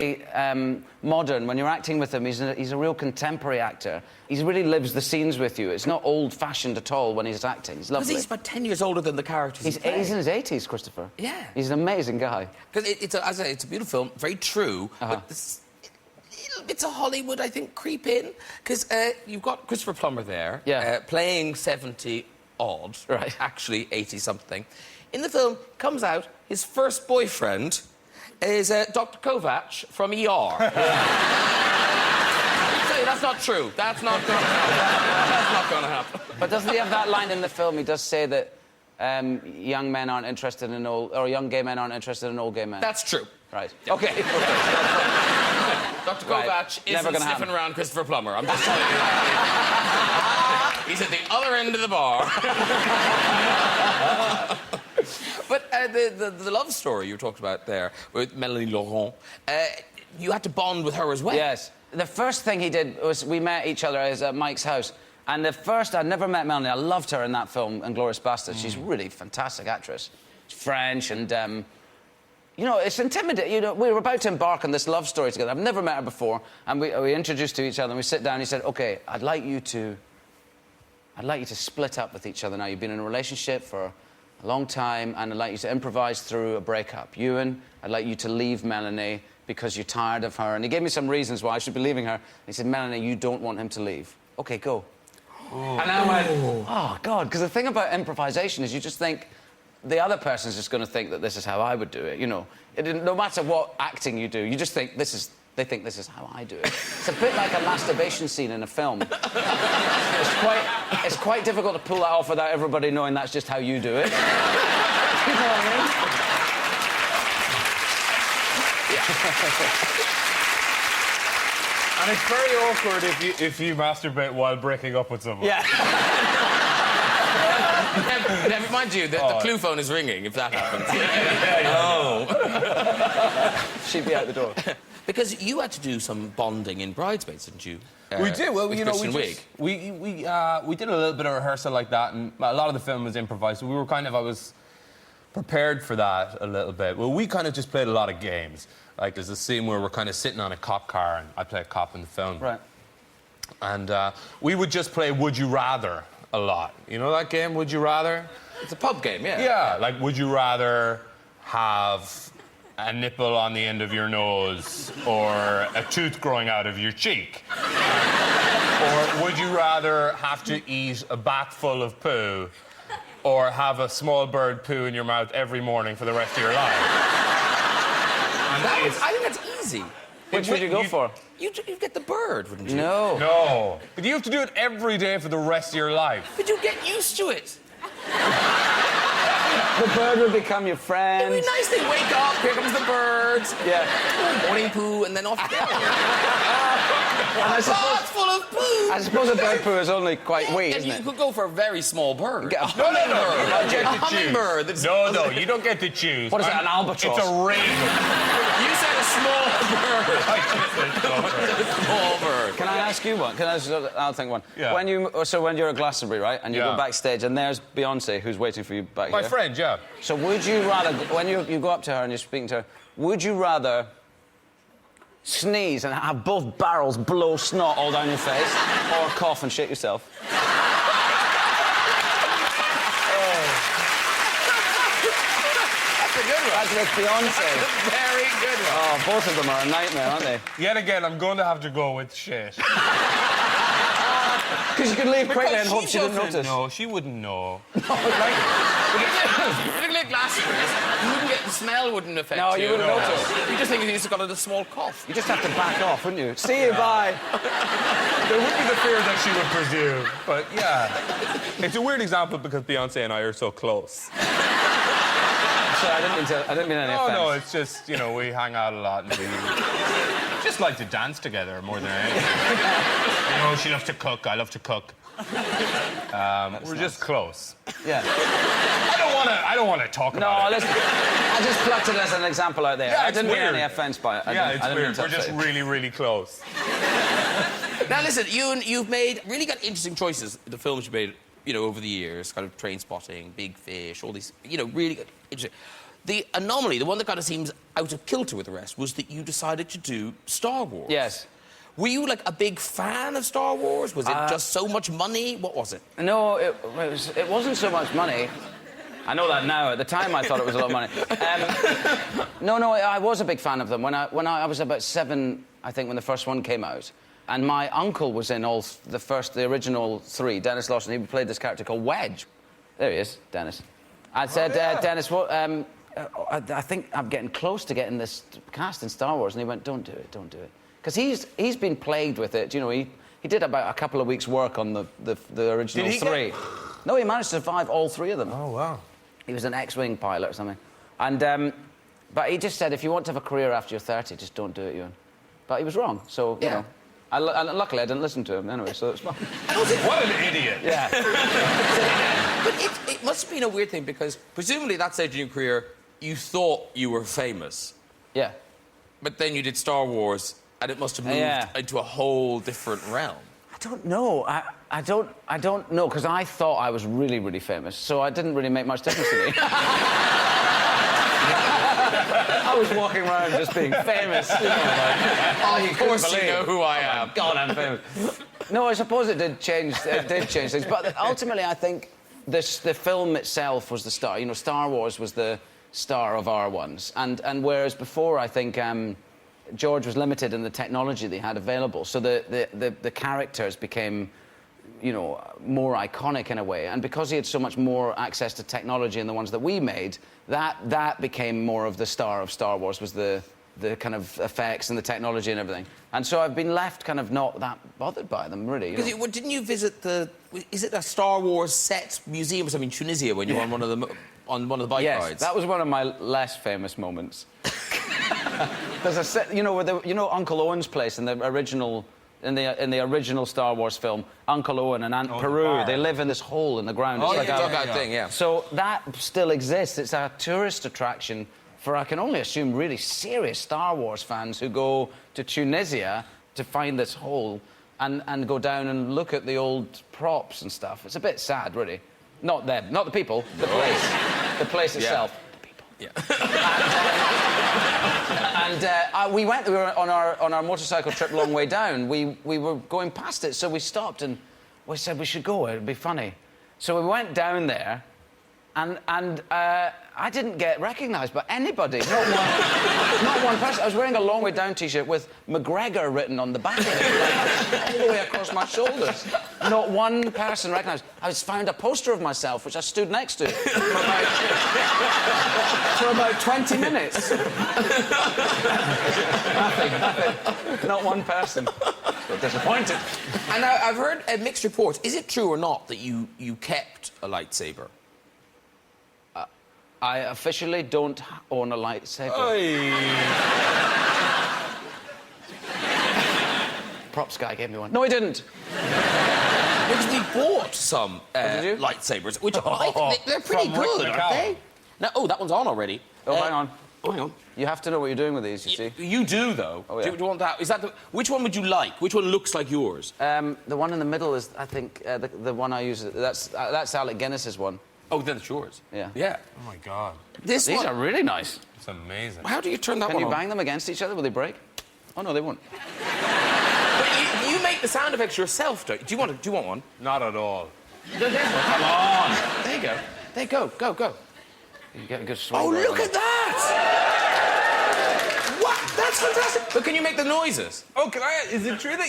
modern. When you're acting with him, he's a real contemporary actor. He really lives the scenes with you. It's not old-fashioned at all when he's acting. He's lovely. Because he's about 10 years older than the characters He's in his 80s, Christopher. Yeah. He's an amazing guy. Because as I say, it's a beautiful film, very true, but this little bits of Hollywood, I think, creep in. Because you've got Christopher Plummer there, playing 70-odd, right? Actually 80-something. In the film, comes out, his first boyfriend is Dr. Kovac from ER. That's not true. That's not going to happen. That's not going to happen. But doesn't he have that line in the film? He does say that young men aren't interested in young gay men aren't interested in old gay men. That's true. Right. Yeah. OK. Dr. Kovac isn't sniffing around Christopher Plummer. I'm just telling you. He's at the other end of the bar. But the love story you talked about there with Melanie Laurent, you had to bond with her as well. Yes. The first thing he did was we met each other at Mike's house. And I'd never met Melanie. I loved her in that film, Inglourious Basterds. She's a really fantastic actress. She's French and, you know, it's intimidating. You know, we were about to embark on this love story together. I've never met her before. And we introduced to each other and we sit down and he said, OK, I'd like you to split up with each other now. You've been in a relationship for a long time and I'd like you to improvise through a breakup. Ewan, I'd like you to leave Melanie because you're tired of her. And he gave me some reasons why I should be leaving her. He said, Melanie, you don't want him to leave. OK, go. Oh. And I went, oh, God, because the thing about improvisation is you just think the other person's just going to think that this is how I would do it, you know. No matter what acting you do, you just think they think this is how I do it. It's a bit like a masturbation scene in a film. It's quite difficult to pull that off without everybody knowing that's just how you do it. You know what I mean? And it's very awkward if you masturbate while breaking up with someone. Yeah. Never mind you, the clue phone is ringing if that happens. She'd be out the door. Because you had to do some bonding in Bridesmaids, didn't you? We did. Well, you know, we did a little bit of rehearsal like that, and a lot of the film was improvised. So we were I was prepared for that a little bit. Well, we kind of just played a lot of games. Like, there's a scene where we're kind of sitting on a cop car, and I play a cop in the film. Right. And we would just play Would You Rather a lot. You know that game, Would You Rather? It's a pub game, yeah. Yeah, like, would you rather have a nipple on the end of your nose or a tooth growing out of your cheek? Or would you rather have to eat a bat full of poo or have a small bird poo in your mouth every morning for the rest of your life? I think that's easy. Which would you go for? You'd get the bird, wouldn't you? No. No. But you have to do it every day for the rest of your life. But you'd get used to it. The bird would become your friend. It'd be nice. They wake up, here comes the birds. Yeah. Morning poo, and then off you go. And I suppose, full of poo. I suppose a bird poo is only quite wee, isn't You it? could go for a very small bird. Get a No, you don't get A to choose. hummingbird. That's- No, you don't get to choose. What is it, an albatross? It's a raven. You said a small bird. I just said small bird. A small bird. Can I ask you one? I'll think one. Yeah. When you're at Glastonbury, right, and you go backstage, and there's Beyonce who's waiting for you back here. My friend, yeah. So would you rather, when you go up to her and you're speaking to her, would you rather sneeze and have both barrels blow snot all down your face, or cough and shit yourself? That's a good one. That's with Beyonce. That's a very good one. Oh, both of them are a nightmare, aren't they? Yet again, I'm going to have to go with shit. Because you could leave quickly and hope she didn't notice. No, she wouldn't know. Particularly at Glastonbury, you wouldn't get the smell wouldn't affect you. No, you wouldn't notice. You just think he's got a small cough. You just have to back off, wouldn't you? See you, bye. There would be the fear that she would presume, but yeah. It's a weird example because Beyonce and I are so close. Sorry, I didn't mean any offense. No, it's just, you know, we hang out a lot and we just like to dance together more than anything. You know, she loves to cook, I love to cook. We're just close. Yeah. I don't want to talk about it. No, listen, I just plucked it as an example out there. Yeah, I didn't mean weird. any offence by it. It's weird. We're just really... really, really close. Now, listen, you've really got interesting choices in the films you made, you know, over the years, kind of Train Spotting, Big Fish, all these, you know, really good, interesting. the anomaly, the one that kind of seems out of kilter with the rest, was that you decided to do Star Wars. Yes. Were you, like, a big fan of Star Wars? Was it just so much money? What was it? No, it wasn't so much money. I know that now. At the time, I thought it was a lot of money. No, I was a big fan of them. When I was about 7, I think, when the first one came out, and my uncle was in the original 3, Dennis Lawson. He played this character called Wedge. There he is, Dennis. I said, Dennis, what... I think I'm getting close to getting this cast in Star Wars. And he went, don't do it. Because he's been plagued with it. You know, he did about a couple of weeks' work on the original 3. No, he managed to survive all 3 of them. Oh, wow. He was an X-Wing pilot or something. And, but he just said, if you want to have a career after you're 30, just don't do it, Ewan. But he was wrong, so, you know. Luckily, I didn't listen to him anyway, so it's fine. What an idiot. Yeah. But it must have been a weird thing, because presumably at that stage in your career, you thought you were famous. Yeah. But then you did Star Wars, and it must have moved into a whole different realm. I don't know. I don't know, because I thought I was really, really famous, so it didn't really make much difference to me. I was walking around just being famous. You know, of course you know who I am. God, I'm famous. No, I suppose it did change things. But ultimately, I think the film itself was the star. You know, Star Wars was the star of our ones. And whereas before, I think... George was limited in the technology they had available, so the characters became, you know, more iconic in a way. And because he had so much more access to technology in the ones that we made, that became more of the star of Star Wars, was the kind of effects and the technology and everything. And so I've been left kind of not that bothered by them, really. Because didn't you visit is it a Star Wars set museum or something in Tunisia when you were on one of the bike rides? Yes, that was one of my less famous moments. There's a set, you know, Uncle Owen's place in the original Star Wars film. Uncle Owen and Aunt Peru, they live in this hole in the ground. Oh, it's like a dugout thing, yeah. So that still exists. It's a tourist attraction for, I can only assume, really serious Star Wars fans who go to Tunisia to find this hole and go down and look at the old props and stuff. It's a bit sad, really. Not them, not the people, the place. The place itself. Yeah. We were on our motorcycle trip long way down. We were going past it, so we stopped and we said we should go. It'd be funny. So we went down there, and I didn't get recognised by anybody. Not one person. I was wearing a long way down T-shirt with McGregor written on the back of it, like, all the way across my shoulders. Not one person recognised. I found a poster of myself, which I stood next to for about 20 minutes. nothing. Not one person. So disappointed. And I've heard mixed reports. Is it true or not that you kept a lightsaber? I officially don't own a lightsaber. Props guy gave me one. No, he didn't. Because we bought some lightsabers, which they're pretty good, aren't they? No, that one's on already. Oh, hang on. Oh, hang on. You have to know what you're doing with these, you see. You do, though. Oh, yeah. Do you want that? Is that which one would you like? Which one looks like yours? The one in the middle is, I think, the one I use. That's Alec Guinness's one. Oh, then it's yours. Yeah. Yeah. Oh, my God. These are really nice. It's amazing. How do you turn that one on? Can you bang them against each other? Will they break? Oh, no, they won't. But you make the sound effects yourself, don't you? Do you want one? Not at all. Come on. There you go. There you go. Go. You get a good swing. Oh, look at that! What? That's fantastic. But can you make the noises? Oh, is it true that